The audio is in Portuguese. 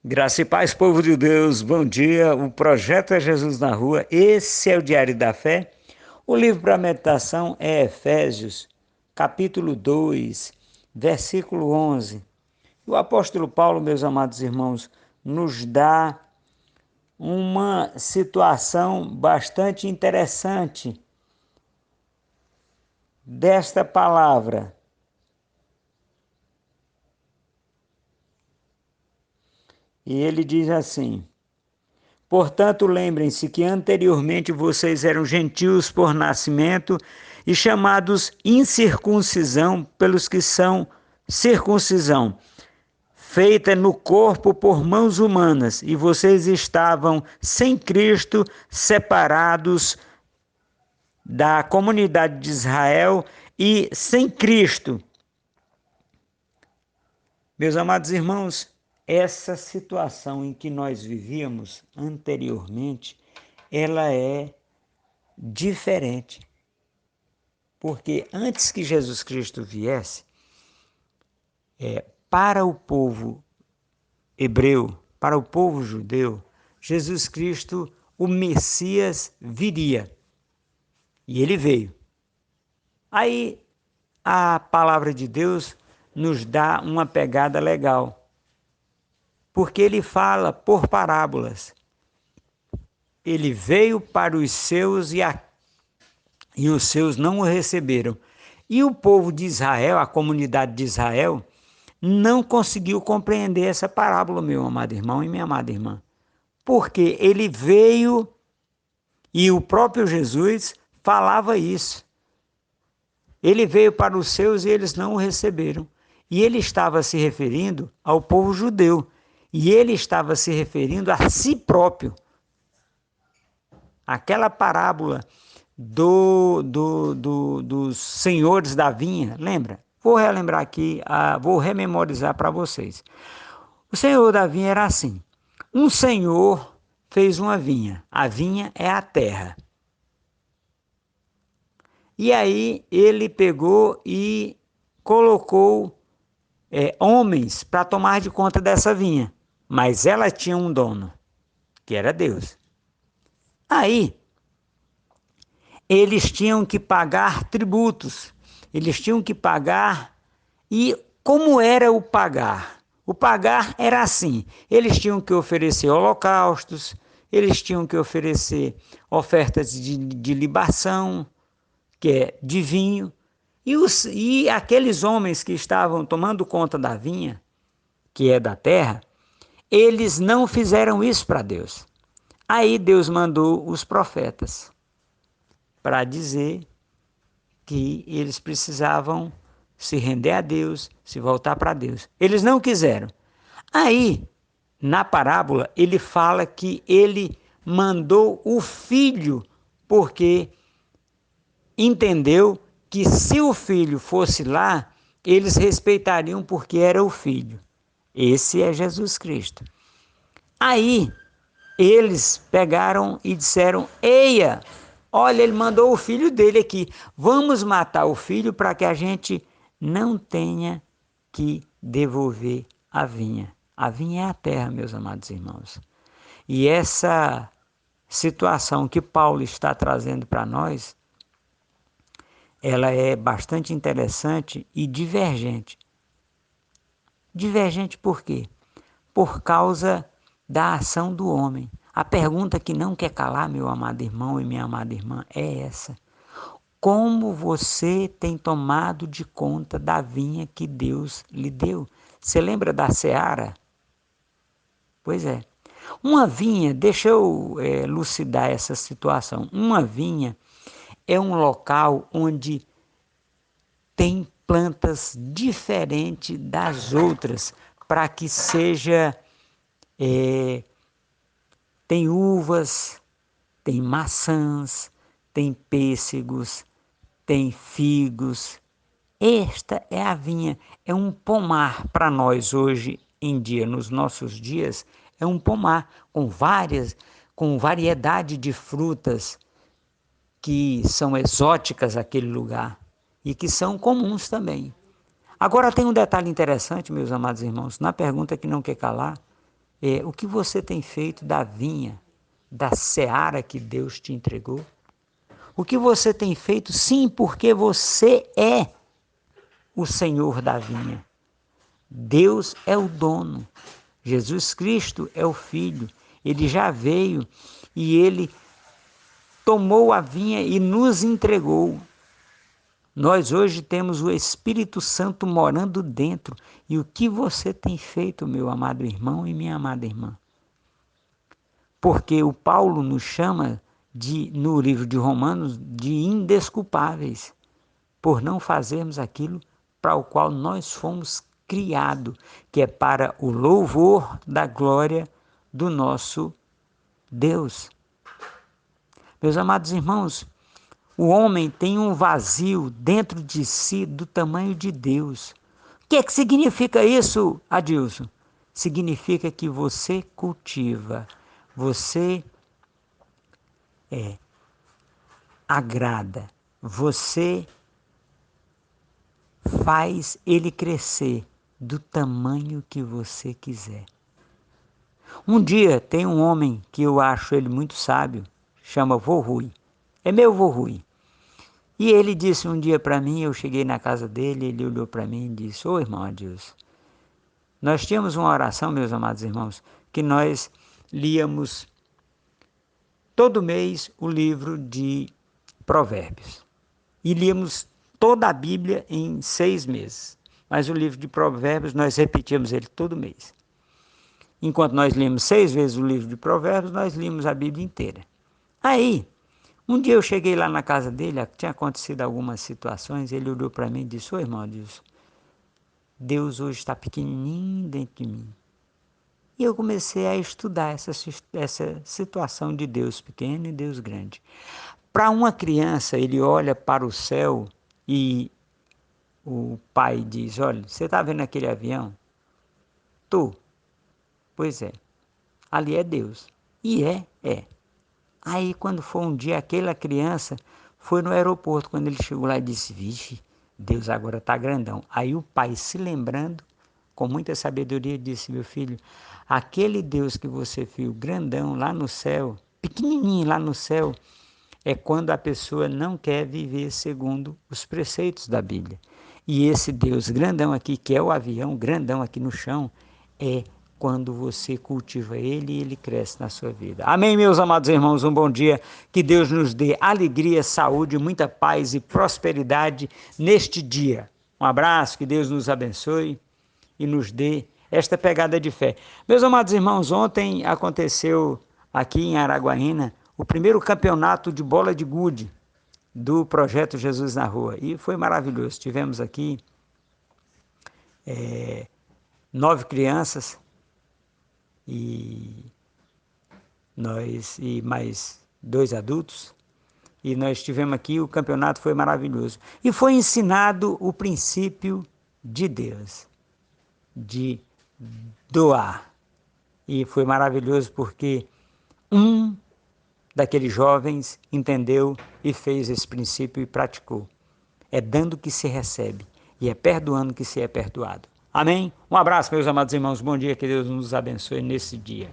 Graça e paz, povo de Deus, bom dia. O projeto é Jesus na Rua, esse é o Diário da Fé. O livro para meditação é Efésios, capítulo 2, versículo 11. O apóstolo Paulo, meus amados irmãos, nos dá uma situação bastante interessante desta palavra. E ele diz assim: portanto, lembrem-se que anteriormente vocês eram gentios por nascimento e chamados incircuncisão pelos que são circuncisão, feita no corpo por mãos humanas, e vocês estavam sem Cristo, separados da comunidade de Israel e sem Cristo. Meus amados irmãos, essa situação em que nós vivíamos anteriormente, ela é diferente. Porque antes que Jesus Cristo viesse, para o povo hebreu, para o povo judeu, Jesus Cristo, o Messias, viria. E ele veio. Aí a palavra de Deus nos dá uma pegada legal. Porque ele fala por parábolas. Ele veio para os seus e os seus não o receberam. E o povo de Israel, a comunidade de Israel, não conseguiu compreender essa parábola, meu amado irmão e minha amada irmã. Porque ele veio e o próprio Jesus falava isso. Ele veio para os seus e eles não o receberam. E ele estava se referindo ao povo judeu. E ele estava se referindo a si próprio. Aquela parábola dos senhores da vinha, lembra? Vou relembrar aqui, vou rememorizar para vocês. O senhor da vinha era assim: um senhor fez uma vinha, a vinha é a terra. E aí ele pegou e colocou homens para tomar de conta dessa vinha, mas ela tinha um dono, que era Deus. Aí eles tinham que pagar tributos, eles tinham que pagar. E como era o pagar? O pagar era assim: eles tinham que oferecer holocaustos, eles tinham que oferecer ofertas de libação, que é de vinho, e aqueles homens que estavam tomando conta da vinha, que é da terra, eles não fizeram isso para Deus. Aí Deus mandou os profetas para dizer que eles precisavam se render a Deus, se voltar para Deus. Eles não quiseram. Aí, na parábola, ele fala que ele mandou o filho, porque entendeu que se o filho fosse lá, eles respeitariam porque era o filho. Esse é Jesus Cristo. Aí, eles pegaram e disseram: eia, olha, ele mandou o filho dele aqui. Vamos matar o filho para que a gente não tenha que devolver a vinha. A vinha é a terra, meus amados irmãos. E essa situação que Paulo está trazendo para nós, ela é bastante interessante e divergente. Divergente por quê? Por causa da ação do homem. A pergunta que não quer calar, meu amado irmão e minha amada irmã, é essa: como você tem tomado de conta da vinha que Deus lhe deu? Você lembra da seara? Pois é. Uma vinha, deixa eu elucidar essa situação. Uma vinha é um local onde tem plantas diferentes das outras, para que seja. Tem uvas, tem maçãs, tem pêssegos, tem figos. Esta é a vinha, é um pomar para nós hoje em dia, nos nossos dias, é um pomar com variedade de frutas que são exóticas àquele lugar e que são comuns também. Agora tem um detalhe interessante, meus amados irmãos, na pergunta que não quer calar, o que você tem feito da vinha, da seara que Deus te entregou? O que você tem feito, sim, porque você é o Senhor da vinha. Deus é o dono. Jesus Cristo é o Filho. Ele já veio e Ele tomou a vinha e nos entregou. Nós hoje temos o Espírito Santo morando dentro. E o que você tem feito, meu amado irmão e minha amada irmã? Porque o Paulo nos chama, no livro de Romanos, de indesculpáveis, por não fazermos aquilo para o qual nós fomos criados, que é para o louvor da glória do nosso Deus. Meus amados irmãos, o homem tem um vazio dentro de si do tamanho de Deus. O que é que significa isso, Adilson? Significa que você cultiva, você agrada, você faz ele crescer do tamanho que você quiser. Um dia tem um homem que eu acho ele muito sábio, chama Vô Rui. É meu Vô Rui. E ele disse um dia para mim, eu cheguei na casa dele, ele olhou para mim e disse: ô irmão Adilson, nós tínhamos uma oração, meus amados irmãos, que nós líamos todo mês o livro de Provérbios. E líamos toda a Bíblia em 6 meses. Mas o livro de Provérbios, nós repetíamos ele todo mês. Enquanto nós líamos 6 vezes o livro de Provérbios, nós líamos a Bíblia inteira. Aí, um dia eu cheguei lá na casa dele, tinha acontecido algumas situações, ele olhou para mim e disse: ô irmão, Deus hoje está pequenininho dentro de mim. E eu comecei a estudar essa situação de Deus pequeno e Deus grande. Para uma criança, ele olha para o céu e o pai diz: olha, você está vendo aquele avião? Tô. Pois é. Ali é Deus. E é. Aí, quando foi um dia, aquela criança foi no aeroporto. Quando ele chegou lá e disse: vixe, Deus agora está grandão. Aí o pai, se lembrando, com muita sabedoria, disse: meu filho, aquele Deus que você viu grandão lá no céu, pequenininho lá no céu, é quando a pessoa não quer viver segundo os preceitos da Bíblia. E esse Deus grandão aqui, que é o avião grandão aqui no chão, é quando você cultiva ele e ele cresce na sua vida. Amém, meus amados irmãos, um bom dia. Que Deus nos dê alegria, saúde, muita paz e prosperidade neste dia. Um abraço, que Deus nos abençoe e nos dê esta pegada de fé. Meus amados irmãos, ontem aconteceu aqui em Araguaína o primeiro campeonato de bola de gude do projeto Jesus na Rua. E foi maravilhoso. Tivemos aqui 9 crianças e mais 2 adultos. E nós tivemos aqui, o campeonato foi maravilhoso. E foi ensinado o princípio de Deus, de doar. E foi maravilhoso porque um daqueles jovens entendeu e fez esse princípio e praticou. É dando que se recebe e é perdoando que se é perdoado. Amém? Um abraço, meus amados irmãos. Bom dia, que Deus nos abençoe nesse dia.